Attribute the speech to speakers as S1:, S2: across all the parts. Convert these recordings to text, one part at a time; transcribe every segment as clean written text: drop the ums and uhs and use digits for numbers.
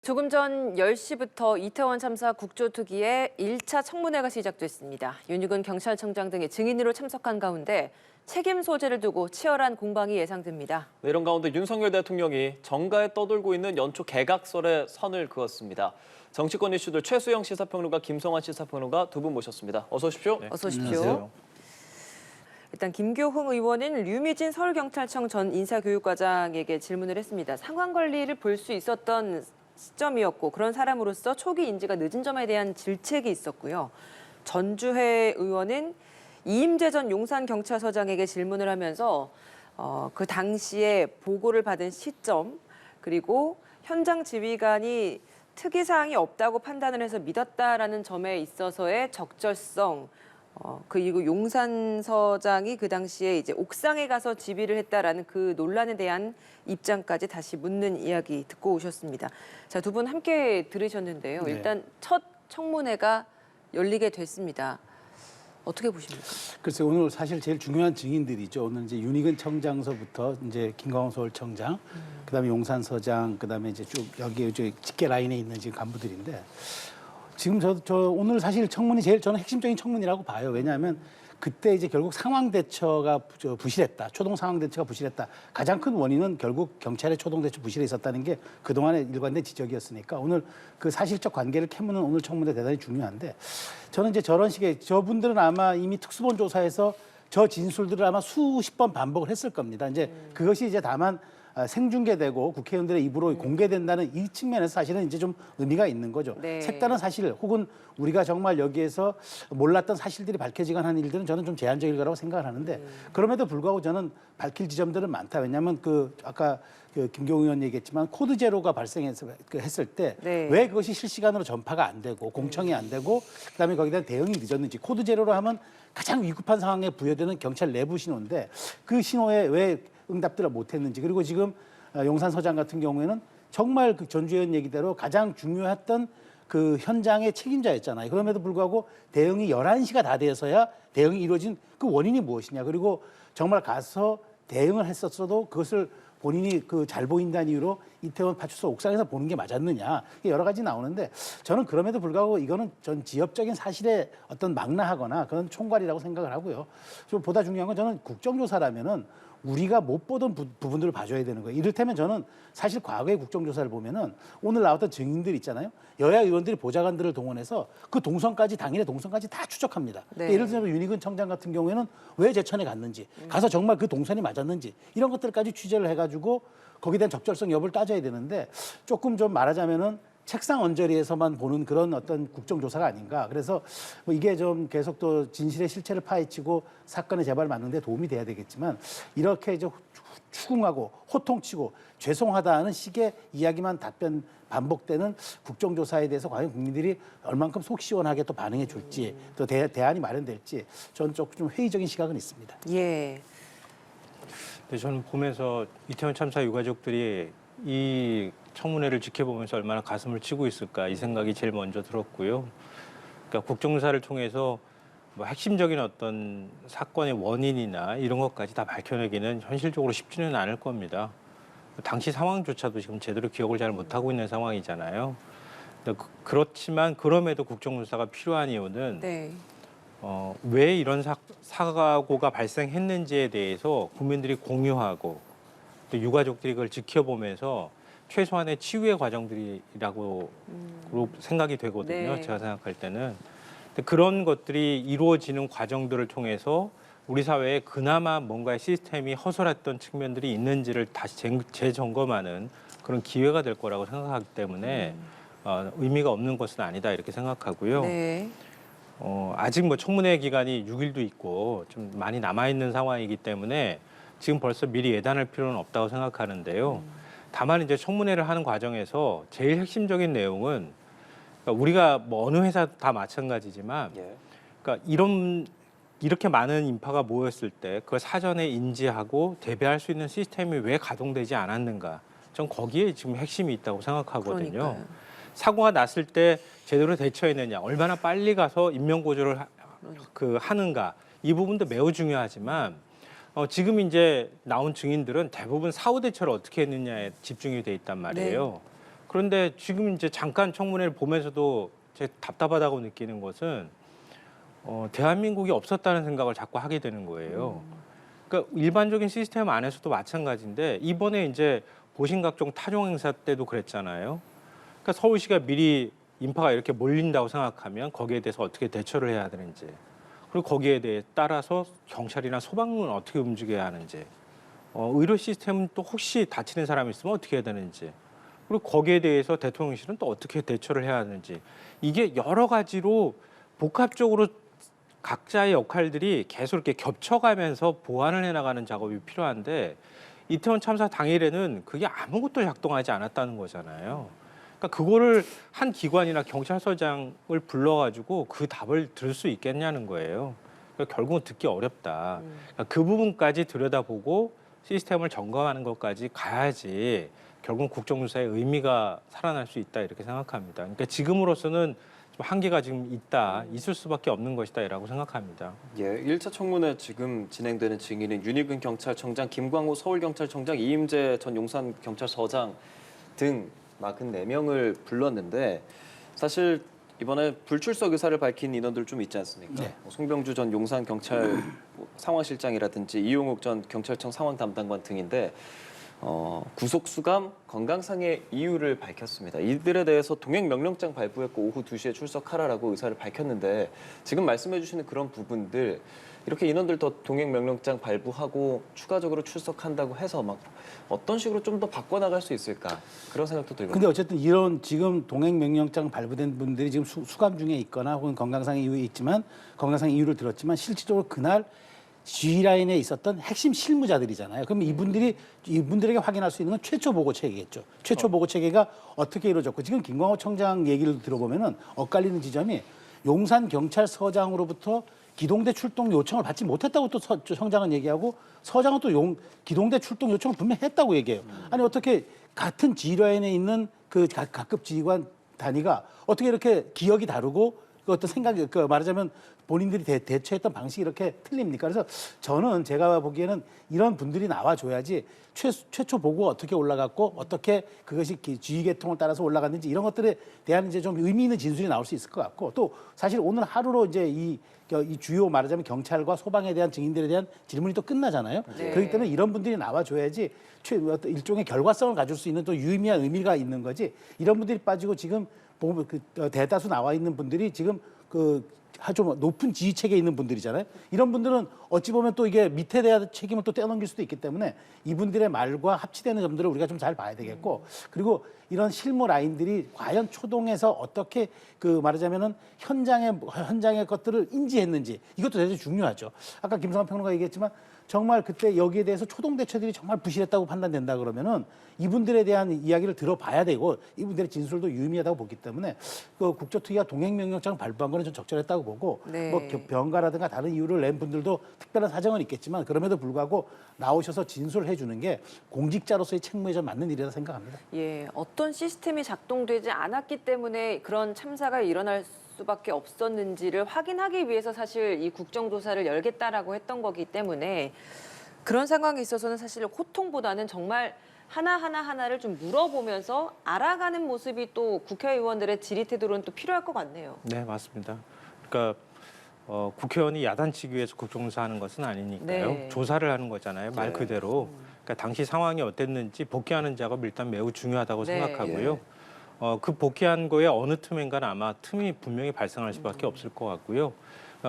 S1: 조금 전 10시부터 이태원 참사 국조특위의 1차 청문회가 시작됐습니다. 윤익은 경찰청장 등이 증인으로 참석한 가운데 책임 소재를 두고 치열한 공방이 예상됩니다.
S2: 이런 가운데 윤석열 대통령이 정가에 떠돌고 있는 연초 개각설에 선을 그었습니다. 정치권 이슈들 최수영 시사평론가, 김성환 시사평론가 두 분 모셨습니다. 어서 오십시오.
S1: 네. 어서 오십시오.
S3: 안녕하세요.
S1: 일단 김교흥 의원은 류미진 서울경찰청 전 인사교육과장에게 질문을 했습니다. 상황 관리를 볼 수 있었던 시점이었고 그런 사람으로서 초기 인지가 늦은 점에 대한 질책이 있었고요. 전주회 의원은 이임재 전 용산경찰서장에게 질문을 하면서 그 당시에 보고를 받은 시점 그리고 현장 지휘관이 특이사항이 없다고 판단을 해서 믿었다라는 점에 있어서의 적절성 그리고 용산 서장이 그 당시에 이제 옥상에 가서 지휘를 했다라는 그 논란에 대한 입장까지 다시 묻는 이야기 듣고 오셨습니다. 자, 두 분 함께 들으셨는데요.
S3: 네.
S1: 일단 첫 청문회가 열리게 됐습니다. 어떻게 보십니까?
S3: 글쎄 오늘 사실 제일 중요한 증인들이죠. 오늘 이제 윤익은 청장서부터 이제 김광호 서울청장, 그다음에 용산 서장, 그다음에 이제 쭉 여기 직계 라인에 있는 지금 간부들인데. 지금 저 오늘 사실 청문이 제일 저는 핵심적인 청문이라고 봐요. 왜냐하면 그때 이제 결국 상황 대처가 부실했다. 초동 상황 대처가 부실했다. 가장 큰 원인은 결국 경찰의 초동 대처 부실에 있었다는 게 그동안의 일관된 지적이었으니까 오늘 그 사실적 관계를 캐무는 오늘 청문회 대단히 중요한데 저는 이제 저런 식의 저분들은 아마 이미 특수본 조사에서 저 진술들을 아마 수십 번 반복을 했을 겁니다. 이제 그것이 이제 다만 생중계되고 국회의원들의 입으로 공개된다는 이 측면에서 사실은 이제 좀 의미가 있는 거죠.
S1: 네.
S3: 색다른 사실 혹은 우리가 정말 여기에서 몰랐던 사실들이 밝혀지거나 하는 일들은 저는 좀 제한적일 거라고 생각을 하는데 그럼에도 불구하고 저는 밝힐 지점들은 많다. 왜냐하면 그 아까 그 김경우 의원 얘기했지만 코드 제로가 발생했을 때 왜 그것이 실시간으로 전파가 안 되고 공청이 안 되고 그다음에 거기에 대한 대응이 늦었는지 코드 제로로 하면 가장 위급한 상황에 부여되는 경찰 내부 신호인데 그 신호에 왜 응답들을 못했는지 그리고 지금 용산 서장 같은 경우에는 정말 그 전주 의원 얘기대로 가장 중요했던 그 현장의 책임자였잖아요. 그럼에도 불구하고 대응이 11시가 다 돼서야 대응이 이루어진 그 원인이 무엇이냐. 그리고 정말 가서 대응을 했었어도 그것을 본인이 그 잘 보인다는 이유로 이태원 파출소 옥상에서 보는 게 맞았느냐. 여러 가지 나오는데 저는 그럼에도 불구하고 이거는 전 지엽적인 사실에 어떤 망라하거나 그런 총괄이라고 생각을 하고요. 좀 보다 중요한 건 저는 국정조사라면은 우리가 못 보던 부분들을 봐줘야 되는 거예요. 이를테면 저는 사실 과거의 국정조사를 보면은 오늘 나왔던 증인들 있잖아요. 여야 의원들이 보좌관들을 동원해서 그 동선까지 당일의 동선까지 다 추적합니다.
S1: 네.
S3: 예를 들면 윤익은 청장 같은 경우에는 왜 제천에 갔는지 가서 정말 그 동선이 맞았는지 이런 것들까지 취재를 해가지고 거기에 대한 적절성 여부를 따져야 되는데 조금 좀 말하자면은 책상 언저리에서만 보는 그런 어떤 국정조사가 아닌가. 그래서 뭐 이게 좀 계속 또 진실의 실체를 파헤치고 사건의 재발을 막는 데 도움이 돼야 되겠지만 이렇게 이제 추궁하고 호통치고 죄송하다는 식의 이야기만 답변 반복되는 국정조사에 대해서 과연 국민들이 얼만큼 속 시원하게 또 반응해 줄지 또 대안이 마련될지 저는 조금 좀 회의적인 시각은 있습니다.
S1: 예.
S4: 네, 저는 보면서 이태원 참사 유가족들이 이 청문회를 지켜보면서 얼마나 가슴을 치고 있을까 이 생각이 제일 먼저 들었고요. 그러니까 국정조사를 통해서 뭐 핵심적인 어떤 사건의 원인이나 이런 것까지 다 밝혀내기는 현실적으로 쉽지는 않을 겁니다. 당시 상황조차도 지금 제대로 기억을 잘 못하고 있는 상황이잖아요. 그렇지만 그럼에도 국정조사가 필요한 이유는 왜 이런 사고가 발생했는지에 대해서 국민들이 공유하고 또 유가족들이 그걸 지켜보면서 최소한의 치유의 과정들이라고 생각이 되거든요.
S1: 네.
S4: 제가 생각할 때는. 근데 그런 것들이 이루어지는 과정들을 통해서 우리 사회에 그나마 뭔가의 시스템이 허술했던 측면들이 있는지를 다시 재점검하는 그런 기회가 될 거라고 생각하기 때문에 의미가 없는 것은 아니다 이렇게 생각하고요.
S1: 네.
S4: 아직 뭐 청문회 기간이 6일도 있고 좀 많이 남아있는 상황이기 때문에 지금 벌써 미리 예단할 필요는 없다고 생각하는데요. 다만 이제 청문회를 하는 과정에서 제일 핵심적인 내용은 그러니까 우리가 뭐 어느 회사 다 마찬가지지만 그러니까 이렇게 많은 인파가 모였을 때 그걸 사전에 인지하고 대비할 수 있는 시스템이 왜 가동되지 않았는가. 전 거기에 지금 핵심이 있다고 생각하거든요.
S1: 그러니까요.
S4: 사고가 났을 때 제대로 대처했느냐, 얼마나 빨리 가서 인명구조를 하는가. 이 부분도 매우 중요하지만 지금 이제 나온 증인들은 대부분 사후 대처를 어떻게 했느냐에 집중이 돼 있단 말이에요. 그런데 지금 이제 잠깐 청문회를 보면서도 제 답답하다고 느끼는 것은 대한민국이 없었다는 생각을 자꾸 하게 되는 거예요. 그러니까 일반적인 시스템 안에서도 마찬가지인데 이번에 이제 보신각종 타종 행사 때도 그랬잖아요. 그러니까 서울시가 미리 인파가 이렇게 몰린다고 생각하면 거기에 대해서 어떻게 대처를 해야 되는지, 그리고 거기에 대해 따라서 경찰이나 소방은 어떻게 움직여야 하는지, 의료 시스템은 또 혹시 다치는 사람이 있으면 어떻게 해야 되는지, 그리고 거기에 대해서 대통령실은 또 어떻게 대처를 해야 하는지, 이게 여러 가지로 복합적으로 각자의 역할들이 계속 이렇게 겹쳐가면서 보완을 해나가는 작업이 필요한데 이태원 참사 당일에는 그게 아무것도 작동하지 않았다는 거잖아요. 그러니까 그거를 한 기관이나 경찰서장을 불러가지고 그 답을 들을 수 있겠냐는 거예요. 그러니까 결국은 듣기 어렵다. 그러니까 그 부분까지 들여다보고 시스템을 점검하는 것까지 가야지 결국은 국정조사의 의미가 살아날 수 있다 이렇게 생각합니다. 그러니까 지금으로서는 좀 한계가 지금 있을 수밖에 없는 것이다라고 생각합니다.
S2: 예, 1차 청문회 지금 진행되는 증인은 윤희근 경찰청장, 김광호 서울경찰청장, 이임재 전 용산경찰서장 등 44명을 불렀는데 사실 이번에 불출석 의사를 밝힌 인원들 좀 있지 않습니까?
S3: 네.
S2: 송병주 전 용산경찰 상황실장이라든지 이용욱 전 경찰청 상황 담당관 등인데 구속 수감, 건강상의 이유를 밝혔습니다. 이들에 대해서 동행 명령장 발부했고 오후 2시에 출석하라라고 의사를 밝혔는데 지금 말씀해 주시는 그런 부분들 이렇게 인원들 더 동행 명령장 발부하고 추가적으로 출석한다고 해서 막 어떤 식으로 좀 더 바꿔나갈 수 있을까 그런 생각도 들고.
S3: 근데 어쨌든 이런 지금 동행 명령장 발부된 분들이 지금 수감 중에 있거나 혹은 건강상의 이유에 있지만 건강상의 이유를 들었지만 실질적으로 그날 G라인에 있었던 핵심 실무자들이잖아요. 그럼 이분들에게 확인할 수 있는 건 최초 보고 체계겠죠. 최초 보고 체계가 어떻게 이루어졌고 지금 김광호 청장 얘기를 들어보면은 엇갈리는 지점이 용산 경찰서장으로부터 기동대 출동 요청을 받지 못했다고 또 청장은 얘기하고 서장은 또 기동대 출동 요청을 분명히 했다고 얘기해요. 아니 어떻게 같은 G라인에 있는 그 각급 지휘관 단위가 어떻게 이렇게 기억이 다르고 그 어떤 생각이 말하자면 본인들이 대처했던 방식이 이렇게 틀립니까? 그래서 저는 제가 보기에는 이런 분들이 나와줘야지 최초 보고 어떻게 올라갔고 어떻게 그것이 지휘 계통을 따라서 올라갔는지 이런 것들에 대한 이제 좀 의미 있는 진술이 나올 수 있을 것 같고 또 사실 오늘 하루로 이제 이 주요 말하자면 경찰과 소방에 대한 증인들에 대한 질문이 또 끝나잖아요.
S1: 네.
S3: 그렇기 때문에 이런 분들이 나와줘야지 어떤 일종의 결과성을 가질 수 있는 또 유의미한 의미가 있는 거지. 이런 분들이 빠지고 지금 보면 대다수 나와 있는 분들이 지금 좀 높은 지휘 체계에 있는 분들이잖아요. 이런 분들은 어찌 보면 또 이게 밑에 대한 책임을 또 떼어넘길 수도 있기 때문에 이분들의 말과 합치되는 점들을 우리가 좀 잘 봐야 되겠고 그리고 이런 실무 라인들이 과연 초동해서 어떻게 말하자면은 현장의 것들을 인지했는지 이것도 대단히 중요하죠. 아까 김성환 평론가 얘기했지만 정말 그때 여기에 대해서 초동 대처들이 정말 부실했다고 판단된다 그러면은 이분들에 대한 이야기를 들어봐야 되고 이분들의 진술도 유의미하다고 보기 때문에 그 국조특위가 동행명령장 발부한 거는 좀 적절했다고 보고
S1: 네.
S3: 뭐 병가라든가 다른 이유를 낸 분들도 특별한 사정은 있겠지만 그럼에도 불구하고 나오셔서 진술을 해주는 게 공직자로서의 책무에 좀 맞는 일이라 생각합니다.
S1: 예, 어떤 시스템이 작동되지 않았기 때문에 그런 참사가 일어날 수밖에 없었는지를 확인하기 위해서 사실 이 국정조사를 열겠다라고 했던 거기 때문에 그런 상황에 있어서는 사실 호통보다는 정말 하나를 좀 물어보면서 알아가는 모습이 또 국회의원들의 질의 태도로는 또 필요할 것 같네요.
S4: 네, 맞습니다. 그러니까 국회의원이 야단치기 위해서 국정조사하는 것은 아니니까요.
S1: 네.
S4: 조사를 하는 거잖아요. 말 그대로. 그러니까 당시 상황이 어땠는지 복귀하는 작업이 일단 매우 중요하다고
S1: 네.
S4: 생각하고요. 그 복귀한 거에 어느 틈인가는 아마 틈이 분명히 발생할 수밖에 없을 것 같고요.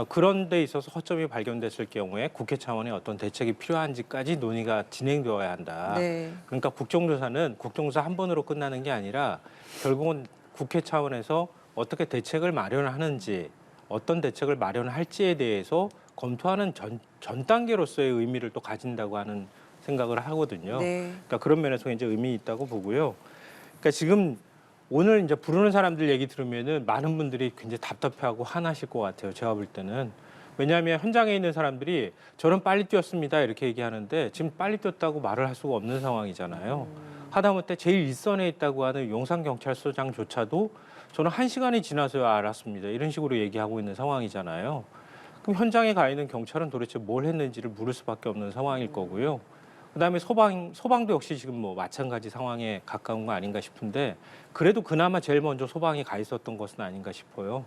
S4: 그런 데 있어서 허점이 발견됐을 경우에 국회 차원의 어떤 대책이 필요한지까지 논의가 진행되어야 한다.
S1: 네.
S4: 그러니까 국정조사는 국정조사 한 번으로 끝나는 게 아니라 결국은 국회 차원에서 어떻게 대책을 마련하는지 어떤 대책을 마련할지에 대해서 검토하는 전 단계로서의 의미를 또 가진다고 하는 생각을 하거든요.
S1: 네.
S4: 그러니까 그런 면에서 이제 의미 있다고 보고요. 그러니까 지금 오늘 이제 부르는 사람들 얘기 들으면은 많은 분들이 굉장히 답답해하고 화나실 것 같아요. 제가 볼 때는. 왜냐하면 현장에 있는 사람들이 저는 빨리 뛰었습니다 이렇게 얘기하는데 지금 빨리 뛰었다고 말을 할 수가 없는 상황이잖아요. 하다못해 제일 일선에 있다고 하는 용산경찰서장조차도 저는 1시간이 지나서야 알았습니다. 이런 식으로 얘기하고 있는 상황이잖아요. 그럼 현장에 가 있는 경찰은 도대체 뭘 했는지를 물을 수밖에 없는 상황일 거고요. 그다음에 소방도 역시 지금 뭐 마찬가지 상황에 가까운 거 아닌가 싶은데 그래도 그나마 제일 먼저 소방이 가 있었던 것은 아닌가 싶어요.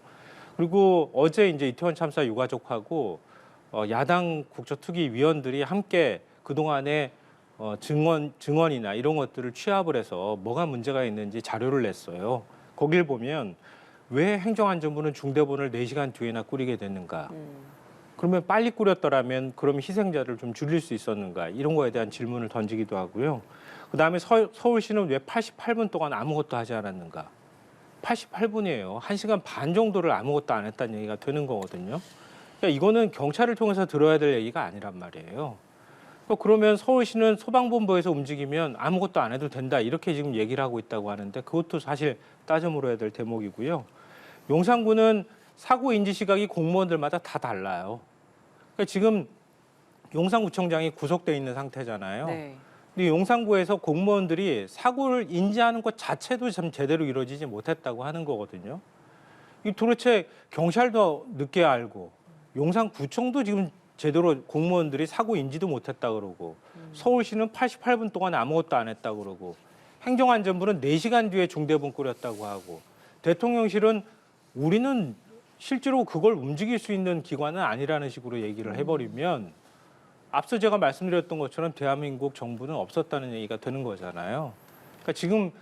S4: 그리고 어제 이제 이태원 참사 유가족하고 야당 국정특위 위원들이 함께 그동안에 증언이나 이런 것들을 취합을 해서 뭐가 문제가 있는지 자료를 냈어요. 거길 보면 왜 행정안전부는 중대본을 4시간 뒤에나 꾸리게 됐는가? 그러면 빨리 꾸렸더라면 그럼 희생자를 좀 줄일 수 있었는가? 이런 거에 대한 질문을 던지기도 하고요. 그다음에 서울시는 왜 88분 동안 아무것도 하지 않았는가? 88분이에요. 1시간 반 정도를 아무것도 안 했다는 얘기가 되는 거거든요. 그러니까 이거는 경찰을 통해서 들어야 될 얘기가 아니란 말이에요. 그러면 서울시는 소방본부에서 움직이면 아무것도 안 해도 된다 이렇게 지금 얘기를 하고 있다고 하는데 그것도 사실 따져 물어야 될 대목이고요. 용산구는 사고 인지 시각이 공무원들마다 다 달라요. 그러니까 지금 용산구청장이 구속돼 있는 상태잖아요.
S1: 네.
S4: 근데 용산구에서 공무원들이 사고를 인지하는 것 자체도 참 제대로 이루어지지 못했다고 하는 거거든요. 이 도대체 경찰도 늦게 알고 용산구청도 지금 제대로 공무원들이 사고 인지도 못했다 그러고 서울시는 88분 동안 아무것도 안 했다 그러고 행정안전부는 4시간 뒤에 중대본 꾸렸다고 하고 대통령실은 우리는 실제로 그걸 움직일 수 있는 기관은 아니라는 식으로 얘기를 해버리면 앞서 제가 말씀드렸던 것처럼 대한민국 정부는 없었다는 얘기가 되는 거잖아요. 그러니까 지금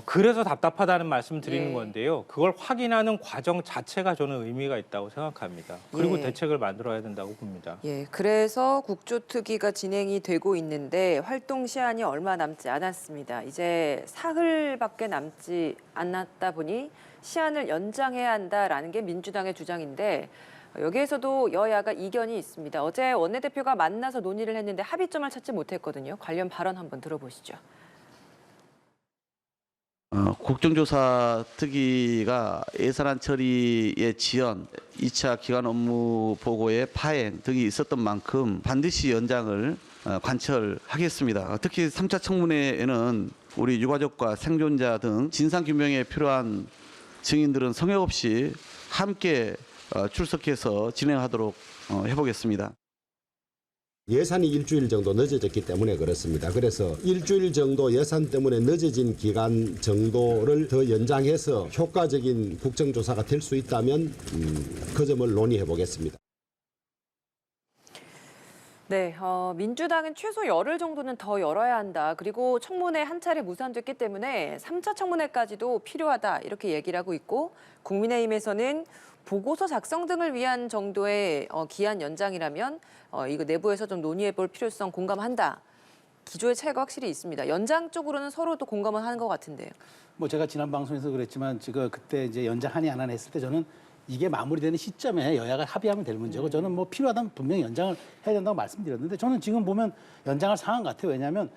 S4: 그래서 답답하다는 말씀 드리는
S1: 예.
S4: 건데요. 그걸 확인하는 과정 자체가 저는 의미가 있다고 생각합니다. 그리고
S1: 예.
S4: 대책을 만들어야 된다고 봅니다.
S1: 예, 그래서 국조특위가 진행이 되고 있는데 활동 시한이 얼마 남지 않았습니다. 이제 사흘밖에 남지 않았다 보니 시한을 연장해야 한다라는 게 민주당의 주장인데 여기에서도 여야가 이견이 있습니다. 어제 원내대표가 만나서 논의를 했는데 합의점을 찾지 못했거든요. 관련 발언 한번 들어보시죠.
S5: 국정조사 특위가 예산안 처리의 지연, 2차 기간 업무 보고의 파행 등이 있었던 만큼 반드시 연장을 관철하겠습니다. 특히 3차 청문회에는 우리 유가족과 생존자 등 진상규명에 필요한 증인들은 성역 없이 함께 출석해서 진행하도록 해보겠습니다.
S6: 예산이 일주일 정도 늦어졌기 때문에 그렇습니다. 그래서 일주일 정도 예산 때문에 늦어진 기간 정도를 더 연장해서 효과적인 국정조사가 될 수 있다면 그 점을 논의해 보겠습니다.
S1: 네, 민주당은 최소 열흘 정도는 더 열어야 한다. 그리고 청문회 한 차례 무산됐기 때문에 3차 청문회까지도 필요하다. 이렇게 얘기를 하고 있고 국민의힘에서는 보고서 작성 등을 위한 정도의 기한 연장이라면 이거 내부에서 좀 논의해 볼 필요성 공감한다. 기조의 차이가 확실히 있습니다. 연장 쪽으로는 서로도 공감을 하는 것 같은데요.
S3: 뭐 제가 지난 방송에서 그랬지만 지금 그때 이제 연장하니 안 하니 했을 때 저는 이게 마무리되는 시점에 여야가 합의하면 될 문제고 저는 뭐 필요하다면 분명히 연장을 해야 된다고 말씀드렸는데 저는 지금 보면 연장할 상황 같아요. 왜냐하면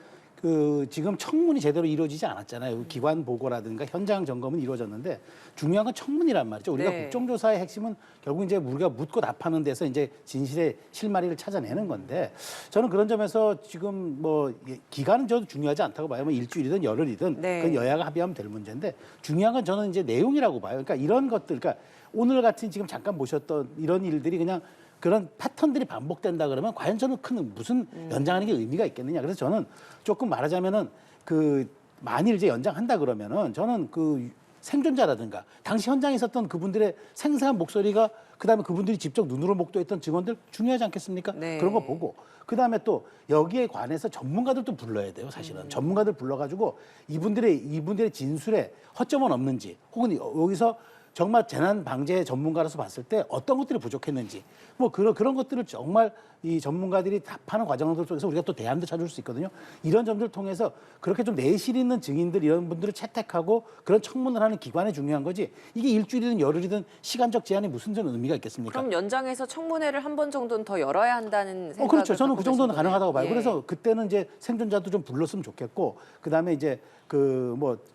S3: 지금 청문이 제대로 이루어지지 않았잖아요. 기관 보고라든가 현장 점검은 이루어졌는데 중요한 건 청문이란 말이죠. 우리가
S1: 네.
S3: 국정조사의 핵심은 결국 이제 우리가 묻고 답하는 데서 이제 진실의 실마리를 찾아내는 건데 저는 그런 점에서 지금 뭐 기간은 저도 중요하지 않다고 봐요. 뭐 일주일이든 열흘이든
S1: 네.
S3: 그건 여야가 합의하면 될 문제인데 중요한 건 저는 이제 내용이라고 봐요. 그러니까 이런 것들, 그러니까 오늘 같은 지금 잠깐 보셨던 이런 일들이 그냥 그런 패턴들이 반복된다 그러면 과연 저는 무슨 연장하는 게 의미가 있겠느냐. 그래서 저는 조금 말하자면은 만일 이제 연장한다 그러면은 저는 생존자라든가 당시 현장에 있었던 그분들의 생생한 목소리가 그다음에 그분들이 직접 눈으로 목도했던 증언들 중요하지 않겠습니까?
S1: 네.
S3: 그런 거 보고 그다음에 또 여기에 관해서 전문가들도 불러야 돼요. 사실은 전문가들 불러가지고 이분들의 진술에 허점은 없는지 혹은 여기서 정말 재난 방제 전문가로서 봤을 때 어떤 것들이 부족했는지 뭐 그런 것들을 정말 이 전문가들이 답하는 과정들 속에서 우리가 또 대안도 찾을 수 있거든요. 이런 점들을 통해서 그렇게 좀 내실 있는 증인들 이런 분들을 채택하고 그런 청문을 하는 기관이 중요한 거지 이게 일주일이든 열흘이든 시간적 제한이 무슨 전 의미가 있겠습니까?
S1: 그럼 연장해서 청문회를 한 번 정도는 더 열어야 한다는 생각을
S3: 그렇죠. 저는
S1: 갖고
S3: 그 정도는
S1: 계신
S3: 가능하다고 봐요.
S1: 거네요.
S3: 그래서 그때는 이제 생존자도 좀 불렀으면 좋겠고 그다음에 이제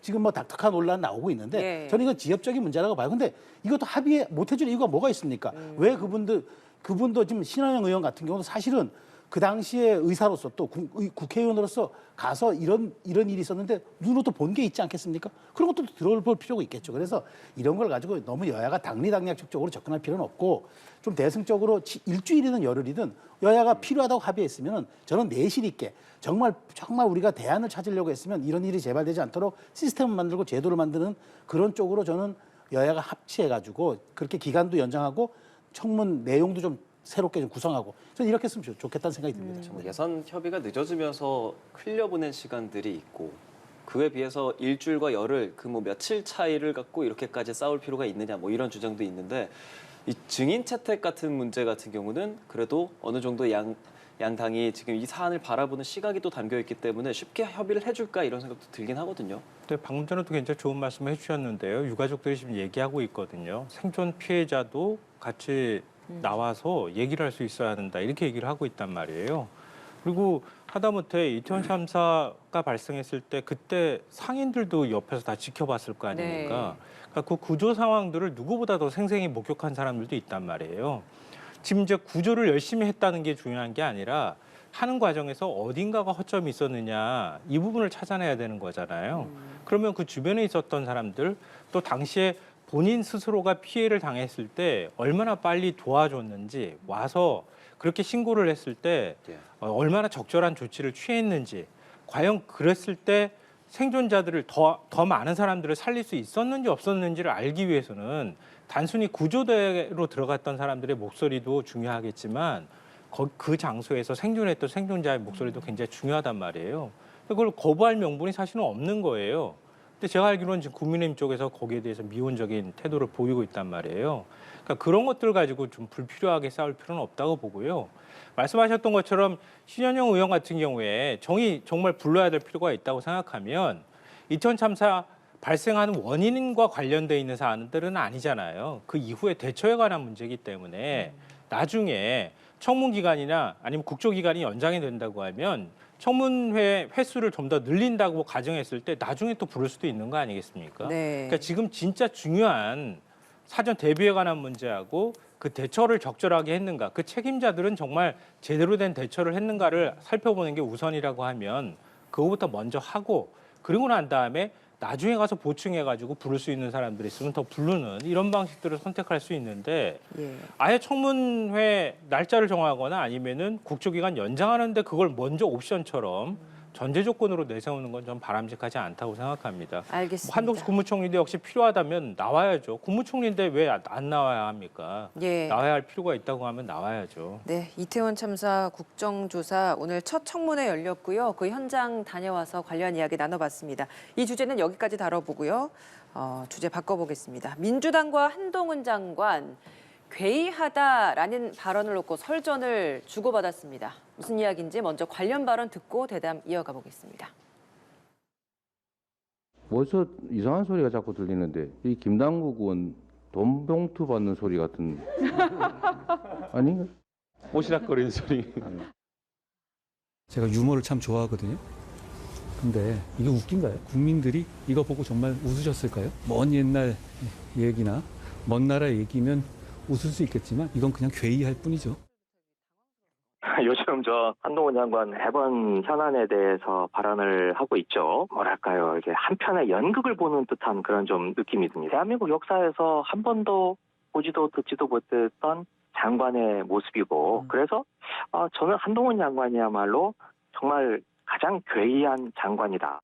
S3: 지금 닥터카 논란 나오고 있는데
S1: 예.
S3: 저는 이건 지역적인 문제라고 봐요. 근데 이것도 합의 못 해줄 이유가 뭐가 있습니까? 왜 그분도 지금 신한영 의원 같은 경우도 사실은 그 당시에 의사로서 또 국회의원으로서 가서 이런 일이 있었는데 눈으로 또 본 게 있지 않겠습니까? 그런 것도 들어볼 필요가 있겠죠. 그래서 이런 걸 가지고 너무 여야가 당리당략적으로 접근할 필요는 없고 좀 대승적으로 일주일이든 열흘이든 여야가 필요하다고 합의했으면 저는 내실 있게 정말 우리가 대안을 찾으려고 했으면 이런 일이 재발되지 않도록 시스템을 만들고 제도를 만드는 그런 쪽으로 저는 여야가 합치해가지고 그렇게 기간도 연장하고 청문 내용도 좀 새롭게 좀 구성하고 저는 이렇게 했으면 좋겠다는 생각이 듭니다.
S2: 정말 예산 협의가 늦어지면서 흘려보낸 시간들이 있고 그에 비해서 일주일과 열흘 그 뭐 며칠 차이를 갖고 이렇게까지 싸울 필요가 있느냐 뭐 이런 주장도 있는데 이 증인 채택 같은 문제 같은 경우는 그래도 어느 정도 양 당이 지금 이 사안을 바라보는 시각이 또 담겨 있기 때문에 쉽게 협의를 해줄까 이런 생각도 들긴 하거든요.
S4: 네, 방금 전에도 굉장히 좋은 말씀을 해주셨는데요. 유가족들이 지금 얘기하고 있거든요. 생존 피해자도 같이 나와서 얘기를 할 수 있어야 한다 이렇게 얘기를 하고 있단 말이에요. 그리고 하다못해 이태원 참사가 발생했을 때 그때 상인들도 옆에서 다 지켜봤을 거 아닙니까? 그러니까 그 구조 상황들을 누구보다 더 생생히 목격한 사람들도 있단 말이에요. 지금 이제 구조를 열심히 했다는 게 중요한 게 아니라 하는 과정에서 어딘가가 허점이 있었느냐 이 부분을 찾아내야 되는 거잖아요. 그러면 그 주변에 있었던 사람들 또 당시에 본인 스스로가 피해를 당했을 때 얼마나 빨리 도와줬는지 와서 그렇게 신고를 했을 때 얼마나 적절한 조치를 취했는지 과연 그랬을 때 생존자들을 더 많은 사람들을 살릴 수 있었는지 없었는지를 알기 위해서는 단순히 구조대로 들어갔던 사람들의 목소리도 중요하겠지만 그 장소에서 생존했던 생존자의 목소리도 굉장히 중요하단 말이에요. 그걸 거부할 명분이 사실은 없는 거예요. 근데 제가 알기로는 지금 국민의힘 쪽에서 거기에 대해서 미온적인 태도를 보이고 있단 말이에요. 그러니까 그런 것들 가지고 좀 불필요하게 싸울 필요는 없다고 보고요. 말씀하셨던 것처럼 신현영 의원 같은 경우에 정말 불러야 될 필요가 있다고 생각하면 이태원 참사 발생하는 원인과 관련돼 있는 사안들은 아니잖아요. 그 이후에 대처에 관한 문제이기 때문에 나중에 청문 기간이나 아니면 국조 기간이 연장이 된다고 하면 청문회 횟수를 좀 더 늘린다고 가정했을 때 나중에 또 부를 수도 있는 거 아니겠습니까?
S1: 네.
S4: 그러니까 지금 진짜 중요한 사전 대비에 관한 문제하고 그 대처를 적절하게 했는가, 그 책임자들은 정말 제대로 된 대처를 했는가를 살펴보는 게 우선이라고 하면 그거부터 먼저 하고 그리고 난 다음에 나중에 가서 보충해가지고 부를 수 있는 사람들이 있으면 더 부르는 이런 방식들을 선택할 수 있는데
S1: 예.
S4: 아예 청문회 날짜를 정하거나 아니면은 국조기간 연장하는데 그걸 먼저 옵션처럼 전제 조건으로 내세우는 건 좀 바람직하지 않다고 생각합니다.
S1: 알겠습니다.
S4: 한동숙 국무총리도 역시 필요하다면 나와야죠. 국무총리인데 왜 안 나와야 합니까?
S1: 예.
S4: 나와야 할 필요가 있다고 하면 나와야죠.
S1: 네, 이태원 참사 국정조사 오늘 첫 청문회 열렸고요. 그 현장 다녀와서 관련 이야기 나눠봤습니다. 이 주제는 여기까지 다뤄보고요. 주제 바꿔보겠습니다. 민주당과 한동훈 장관 괴이하다라는 발언을 놓고 설전을 주고받았습니다. 무슨 이야기인지 먼저 관련 발언 듣고 대담 이어가 보겠습니다.
S7: 어디서 이상한 소리가 자꾸 들리는데 이 김남국 의원 돈 봉투 받는 소리 같은 아닌가? 오시락거리는 소리.
S8: 제가 유머를 참 좋아하거든요. 근데 이게 웃긴가요? 국민들이 이거 보고 정말 웃으셨을까요? 먼 옛날 얘기나 먼 나라 얘기면 웃을 수 있겠지만 이건 그냥 괴이할 뿐이죠.
S9: 요즘 한동훈 장관 해번 현안에 대해서 발언을 하고 있죠. 뭐랄까요, 이게 한편의 연극을 보는 듯한 그런 좀 느낌이 듭니다. 대한민국 역사에서 한 번도 보지도 듣지도 못했던 장관의 모습이고, 그래서 저는 한동훈 장관이야말로 정말 가장 괴이한 장관이다.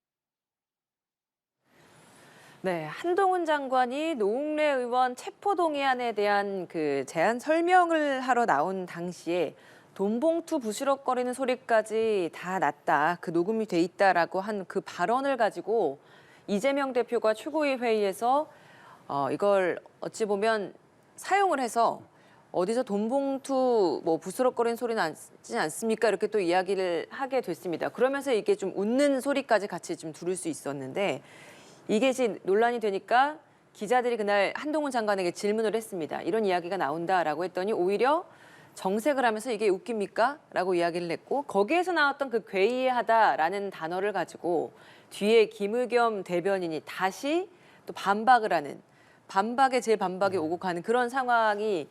S1: 네, 한동훈 장관이 노웅래 의원 체포동의안에 대한 그 제안 설명을 하러 나온 당시에 돈봉투 부스럭거리는 소리까지 다 났다, 그 녹음이 돼 있다라고 한 그 발언을 가지고 이재명 대표가 최고위 회의에서 이걸 어찌 보면 사용을 해서 어디서 돈봉투 뭐 부스럭거리는 소리 나지 않습니까? 이렇게 또 이야기를 하게 됐습니다. 그러면서 이게 좀 웃는 소리까지 같이 좀 들을 수 있었는데 이게 이제 논란이 되니까 기자들이 그날 한동훈 장관에게 질문을 했습니다. 이런 이야기가 나온다라고 했더니 오히려 정색을 하면서 이게 웃깁니까? 라고 이야기를 했고 거기에서 나왔던 그 괴이하다라는 단어를 가지고 뒤에 김의겸 대변인이 다시 또 반박을 하는 반박에 제 반박이 오고 가는 그런 상황이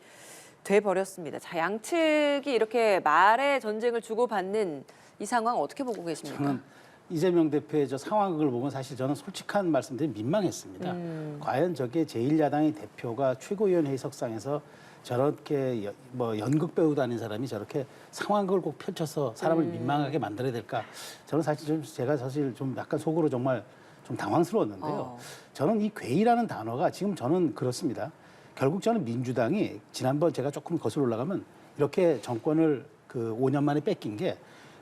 S1: 돼 버렸습니다. 자, 양측이 이렇게 말의 전쟁을 주고받는 이 상황 어떻게 보고 계십니까?
S3: 저는 이재명 대표의 저 상황을 보면 사실 저는 솔직한 말씀드리면 민망했습니다. 과연 저게 제1야당의 대표가 최고위원회의 석상에서 저렇게 연극 배우 다닌 사람이 저렇게 상황극을 꼭 펼쳐서 사람을 민망하게 만들어야 될까? 저는 사실 제가 좀 약간 속으로 정말 좀 당황스러웠는데요. 저는 이 괴이라는 단어가 지금 저는 그렇습니다. 결국 저는 민주당이 지난번 제가 조금 거슬러 올라가면 이렇게 정권을 그 5년 만에 뺏긴 게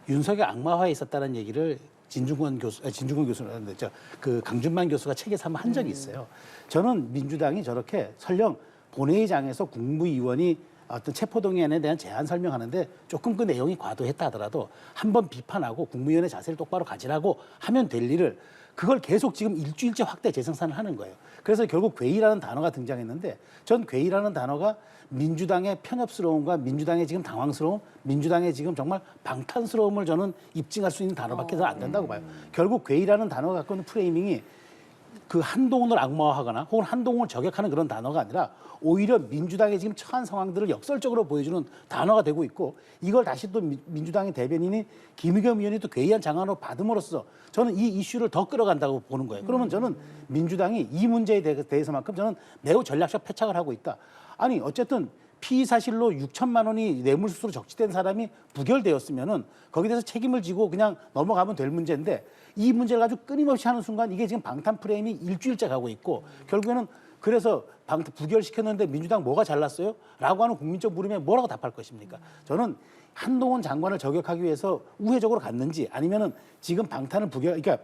S3: 윤석열 악마화에 있었다는 얘기를 진중권 교수라는데 그 강준만 교수가 책에서 한번 한 적이 있어요. 저는 민주당이 저렇게 설령 본회의장에서 국무위원이 어떤 체포동의안에 대한 제안 설명하는데 조금 그 내용이 과도했다 하더라도 한번 비판하고 국무위원회 자세를 똑바로 가지라고 하면 될 일을 그걸 계속 지금 일주일째 확대 재생산을 하는 거예요. 그래서 결국 괴이라는 단어가 등장했는데 전 괴이라는 단어가 민주당의 편협스러움과 민주당의 지금 당황스러움, 민주당의 지금 정말 방탄스러움을 저는 입증할 수 있는 단어밖에 안 된다고 봐요. 결국 괴이라는 단어가 갖고 있는 프레이밍이 그 한동훈을 악마화하거나 혹은 한동훈을 저격하는 그런 단어가 아니라 오히려 민주당의 지금 처한 상황들을 역설적으로 보여주는 단어가 되고 있고 이걸 다시 또 민주당의 대변인이 김의겸 의원이 또 괴이한 장안으로 받음으로써 저는 이 이슈를 더 끌어간다고 보는 거예요. 그러면 저는 민주당이 이 문제에 대해서만큼 저는 매우 전략적 패착을 하고 있다. 아니 어쨌든 피의 사실로 6천만 원이 뇌물수수로 적시된 사람이 부결되었으면은 거기에 대해서 책임을 지고 그냥 넘어가면 될 문제인데 이 문제를 가지고 끊임없이 하는 순간 이게 지금 방탄 프레임이 일주일째 가고 있고 결국에는 그래서 부결시켰는데 민주당 뭐가 잘났어요? 라고 하는 국민적 물음에 뭐라고 답할 것입니까? 저는 한동훈 장관을 저격하기 위해서 우회적으로 갔는지 아니면은 지금 방탄을 그러니까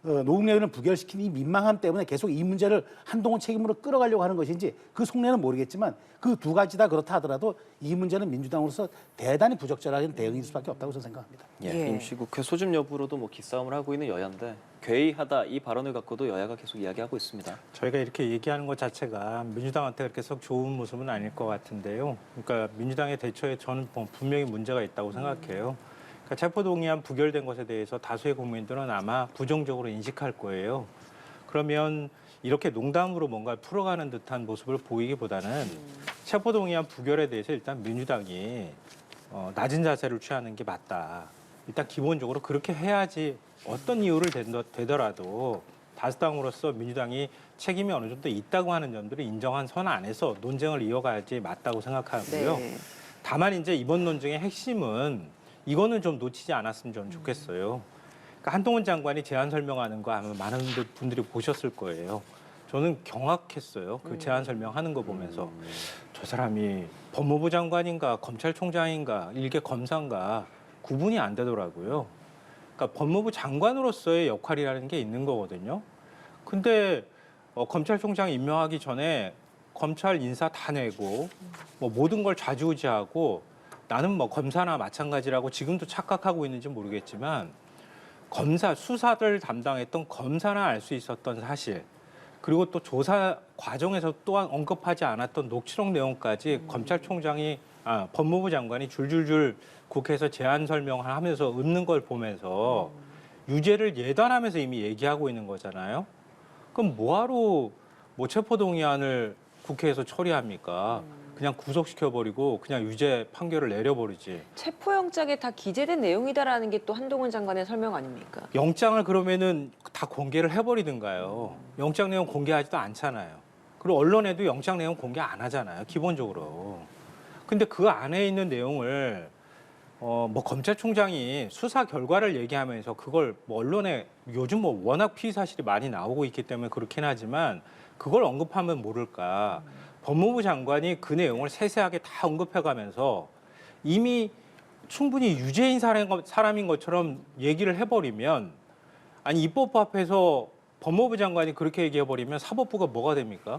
S3: 노웅래 의원을 부결시킨 이 민망함 때문에 계속 이 문제를 한동훈 책임으로 끌어가려고 하는 것인지 그 속내는 모르겠지만 그 두 가지 다 그렇다 하더라도 이 문제는 민주당으로서 대단히 부적절한 대응일 수밖에 없다고 저는 생각합니다.
S2: 예, 임시국회 소집 여부로도 뭐 기싸움을 하고 있는 여야인데 괴이하다 이 발언을 갖고도 여야가 계속 이야기하고 있습니다.
S4: 저희가 이렇게 얘기하는 것 자체가 민주당한테 그렇게 썩 좋은 모습은 아닐 것 같은데요. 그러니까 민주당의 대처에 저는 분명히 문제가 있다고 생각해요. 그러니까 체포동의안 부결된 것에 대해서 다수의 국민들은 아마 부정적으로 인식할 거예요. 그러면 이렇게 농담으로 뭔가 풀어가는 듯한 모습을 보이기보다는 체포동의안 부결에 대해서 일단 민주당이 낮은 자세를 취하는 게 맞다. 일단 기본적으로 그렇게 해야지 어떤 이유를 되더라도 다수당으로서 민주당이 책임이 어느 정도 있다고 하는 점들을 인정한 선 안에서 논쟁을 이어가야지 맞다고 생각하고요.
S1: 네.
S4: 다만 이제 이번 논쟁의 핵심은 이거는 좀 놓치지 않았으면 저는 좋겠어요. 그러니까 한동훈 장관이 제안 설명하는 거 아마 많은 분들이 보셨을 거예요. 저는 경악했어요. 그 제안 설명하는 거 보면서 저 사람이 법무부 장관인가 검찰총장인가 일개 검사인가 구분이 안 되더라고요. 그러니까 법무부 장관으로서의 역할이라는 게 있는 거거든요. 근데 검찰총장 임명하기 전에 검찰 인사 다 내고 뭐 모든 걸 좌지우지하고 나는 뭐 검사나 마찬가지라고 지금도 착각하고 있는지 모르겠지만 검사 수사를 담당했던 검사나 알 수 있었던 사실 그리고 또 조사 과정에서 또한 언급하지 않았던 녹취록 내용까지 검찰총장이 법무부 장관이 줄줄줄 국회에서 제안 설명을 하면서 읊는 걸 보면서 유죄를 예단하면서 이미 얘기하고 있는 거잖아요. 그럼 뭐하러 뭐 체포동의안을 국회에서 처리합니까? 그냥 구속시켜버리고 그냥 유죄 판결을 내려버리지.
S1: 체포영장에 다 기재된 내용이다라는 게 또 한동훈 장관의 설명 아닙니까?
S4: 영장을 그러면은 다 공개를 해버리든가요. 영장 내용 공개하지도 않잖아요. 그리고 언론에도 영장 내용 공개 안 하잖아요. 기본적으로. 근데 그 안에 있는 내용을 뭐 검찰총장이 수사 결과를 얘기하면서 그걸 뭐 언론에 요즘 뭐 워낙 피의 사실이 많이 나오고 있기 때문에 그렇긴 하지만 그걸 언급하면 모를까. 법무부 장관이 그 내용을 세세하게 다 언급해가면서 이미 충분히 유죄인 사람인 것처럼 얘기를 해버리면 아니 입법부 앞에서 법무부 장관이 그렇게 얘기해버리면 사법부가 뭐가 됩니까?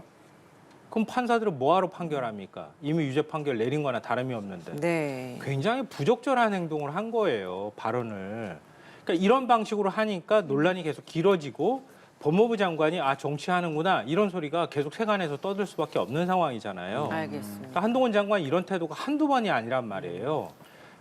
S4: 그럼 판사들은 뭐하러 판결합니까? 이미 유죄 판결 내린 거나 다름이 없는데.
S1: 네.
S4: 굉장히 부적절한 행동을 한 거예요, 발언을. 그러니까 이런 방식으로 하니까 논란이 계속 길어지고 법무부 장관이 정치하는구나 이런 소리가 계속 세간에서 떠들 수밖에 없는 상황이잖아요.
S1: 알겠습니다.
S4: 그러니까 한동훈 장관 이런 태도가 한두 번이 아니란 말이에요.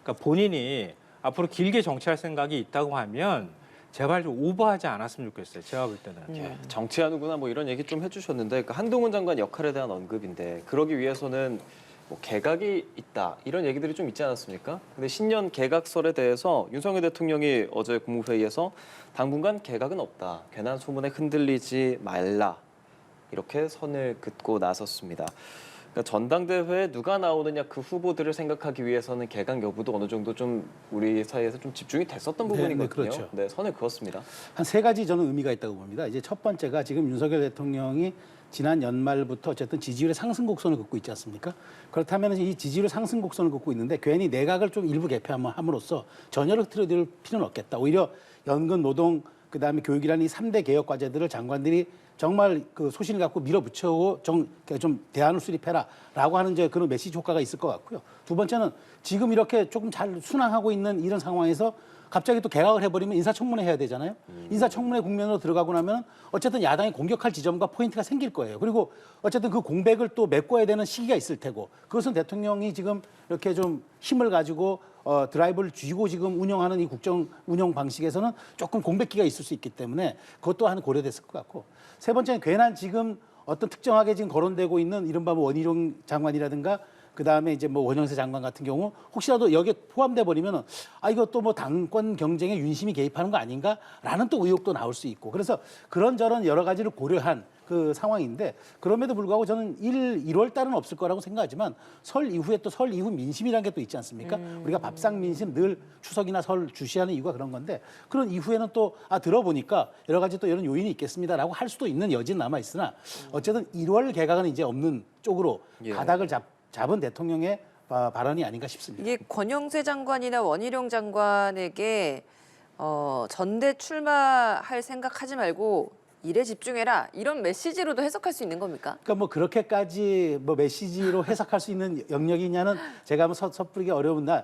S4: 그러니까 본인이 앞으로 길게 정치할 생각이 있다고 하면 제발 좀 오버하지 않았으면 좋겠어요. 제가 볼 때는.
S2: 예, 정치하는구나 뭐 이런 얘기 좀 해주셨는데 그 한동훈 장관 역할에 대한 언급인데 그러기 위해서는 뭐 개각이 있다 이런 얘기들이 좀 있지 않았습니까? 근데 신년 개각설에 대해서 윤석열 대통령이 어제 국무회의에서 당분간 개각은 없다. 괜한 소문에 흔들리지 말라. 이렇게 선을 긋고 나섰습니다. 그러니까 전당대회에 누가 나오느냐 그 후보들을 생각하기 위해서는 개각 여부도 어느 정도 좀 우리 사이에서 좀 집중이 됐었던 부분이거든요.
S3: 그렇죠.
S2: 네, 선을 그었습니다.
S3: 한 세 가지 저는 의미가 있다고 봅니다. 이제 첫 번째가 지금 윤석열 대통령이 지난 연말부터 어쨌든 지지율의 상승 곡선을 긋고 있지 않습니까? 그렇다면 이 지지율의 상승 곡선을 긋고 있는데 괜히 내각을 좀 일부 개편함으로써 전열을 틀어드릴 필요는 없겠다. 오히려 연금, 노동, 그다음에 교육이라는 이 3대 개혁 과제들을 장관들이 정말 그 소신을 갖고 밀어붙여고 좀 대안을 수립해라라고 하는 이제 그런 메시지 효과가 있을 것 같고요. 두 번째는 지금 이렇게 조금 잘 순항하고 있는 이런 상황에서 갑자기 또 개각을 해버리면 인사청문회 해야 되잖아요. 인사청문회 국면으로 들어가고 나면 어쨌든 야당이 공격할 지점과 포인트가 생길 거예요. 그리고 어쨌든 그 공백을 또 메꿔야 되는 시기가 있을 테고 그것은 대통령이 지금 이렇게 좀 힘을 가지고 드라이브를 쥐고 지금 운영하는 이 국정 운영 방식에서는 조금 공백기가 있을 수 있기 때문에 그것 또한 고려됐을 것 같고 세 번째는 괜한 지금 어떤 특정하게 지금 거론되고 있는 이른바 뭐 원희룡 장관이라든가 그다음에 이제 뭐 원영세 장관 같은 경우 혹시라도 여기에 포함돼 버리면은 이것도 뭐 당권 경쟁에 윤심이 개입하는 거 아닌가라는 또 의혹도 나올 수 있고 그래서 그런저런 여러 가지를 고려한 그 상황인데 그럼에도 불구하고 저는 1월 달은 없을 거라고 생각하지만 설 이후에 또 설 이후 민심이라는 게 또 있지 않습니까? 우리가 밥상 민심 늘 추석이나 설 주시하는 이유가 그런 건데 그런 이후에는 또 들어보니까 여러 가지 또 이런 요인이 있겠습니다라고 할 수도 있는 여지는 남아 있으나 어쨌든 1월 개각은 이제 없는 쪽으로 가닥을 잡은 대통령의 발언이 아닌가 싶습니다.
S1: 이게 권영세 장관이나 원희룡 장관에게 전대 출마할 생각하지 말고 일에 집중해라 이런 메시지로도 해석할 수 있는 겁니까?
S3: 그러니까 뭐 그렇게까지 뭐 메시지로 해석할 수 있는 영역이냐는 제가 한번 섣부르기 어려우나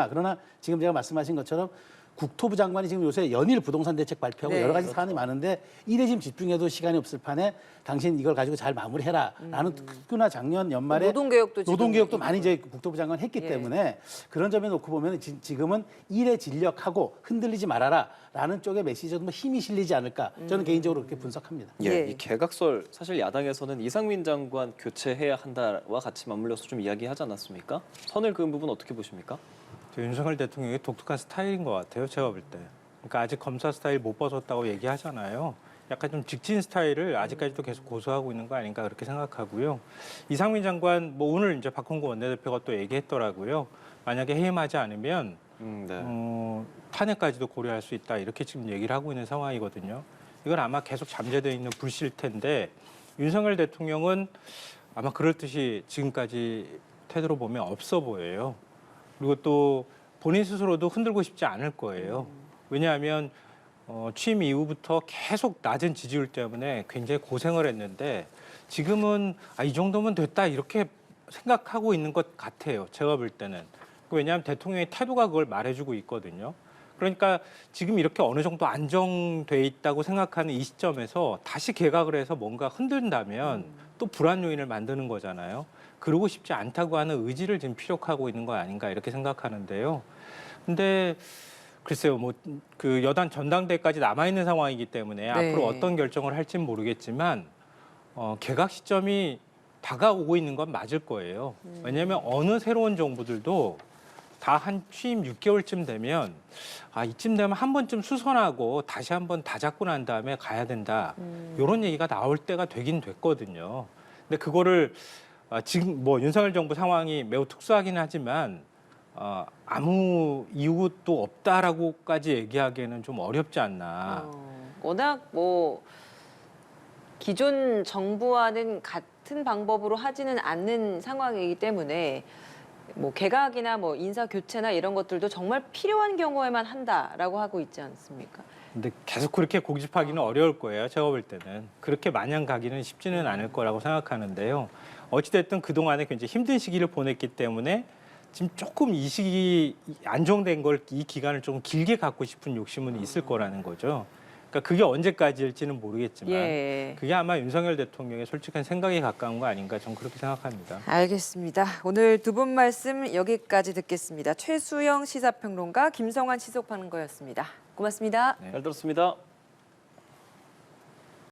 S3: 그러나 지금 제가 말씀하신 것처럼 국토부 장관이 지금 요새 연일 부동산 대책 발표하고
S1: 네,
S3: 여러 가지
S1: 그렇죠.
S3: 사안이 많은데 일에 지금 집중해도 시간이 없을 판에 당신 이걸 가지고 잘 마무리해라라는 특히나 작년 연말에
S1: 노동개혁도
S3: 많이 이제 국토부 장관 했기 때문에 그런 점에 놓고 보면 지금은 일에 진력하고 흔들리지 말아라라는 쪽에 메시지가 좀 힘이 실리지 않을까 저는 개인적으로 그렇게 분석합니다.
S1: 예.
S2: 이 개각설 사실 야당에서는 이상민 장관 교체해야 한다와 같이 맞물려서 좀 이야기하지 않았습니까? 선을 그은 부분 어떻게 보십니까?
S4: 윤석열 대통령의 독특한 스타일인 것 같아요. 제가 볼 때. 그러니까 아직 검사 스타일 못 벗었다고 얘기하잖아요. 약간 좀 직진 스타일을 아직까지도 계속 고수하고 있는 거 아닌가 그렇게 생각하고요. 이상민 장관 뭐 오늘 이제 박홍구 원내대표가 또 얘기했더라고요. 만약에 해임하지 않으면 탄핵까지도 고려할 수 있다 이렇게 지금 얘기를 하고 있는 상황이거든요. 이건 아마 계속 잠재되어 있는 불실태인데 윤석열 대통령은 아마 그럴 듯이 지금까지 태도로 보면 없어 보여요. 그리고 또 본인 스스로도 흔들고 싶지 않을 거예요. 왜냐하면 취임 이후부터 계속 낮은 지지율 때문에 굉장히 고생을 했는데 지금은 이 정도면 됐다 이렇게 생각하고 있는 것 같아요. 제가 볼 때는. 왜냐하면 대통령의 태도가 그걸 말해주고 있거든요. 그러니까 지금 이렇게 어느 정도 안정돼 있다고 생각하는 이 시점에서 다시 개각을 해서 뭔가 흔든다면 또 불안 요인을 만드는 거잖아요. 그러고 싶지 않다고 하는 의지를 지금 피력하고 있는 거 아닌가 이렇게 생각하는데요. 근데 글쎄요, 뭐 그 여당 전당대회까지 남아 있는 상황이기 때문에 앞으로 어떤 결정을 할지는 모르겠지만 개각 시점이 다가오고 있는 건 맞을 거예요. 왜냐하면 어느 새로운 정부들도 다 한 취임 6개월쯤 되면 이쯤 되면 한 번쯤 수선하고 다시 한번 다 잡고 난 다음에 가야 된다. 이런 얘기가 나올 때가 되긴 됐거든요. 근데 그거를 지금 뭐 윤석열 정부 상황이 매우 특수하긴 하지만 아무 이유도 없다라고까지 얘기하기에는 좀 어렵지 않나.
S1: 워낙 뭐 기존 정부와는 같은 방법으로 하지는 않는 상황이기 때문에 뭐 개각이나 뭐 인사 교체나 이런 것들도 정말 필요한 경우에만 한다라고 하고 있지 않습니까?
S4: 근데 계속 그렇게 고집하기는 어려울 거예요. 제가 볼 때는. 그렇게 마냥 가기는 쉽지는 않을 거라고 생각하는데요. 어찌됐든 그동안에 굉장히 힘든 시기를 보냈기 때문에 지금 조금 이 시기 안정된 걸 이 기간을 좀 길게 갖고 싶은 욕심은 있을 거라는 거죠. 그러니까 그게 언제까지일지는 모르겠지만 그게 아마 윤석열 대통령의 솔직한 생각에 가까운 거 아닌가 저는 그렇게 생각합니다.
S1: 알겠습니다. 오늘 두 분 말씀 여기까지 듣겠습니다. 최수영 시사평론가, 김성환 시사평론가였습니다. 고맙습니다.
S2: 잘 들었습니다.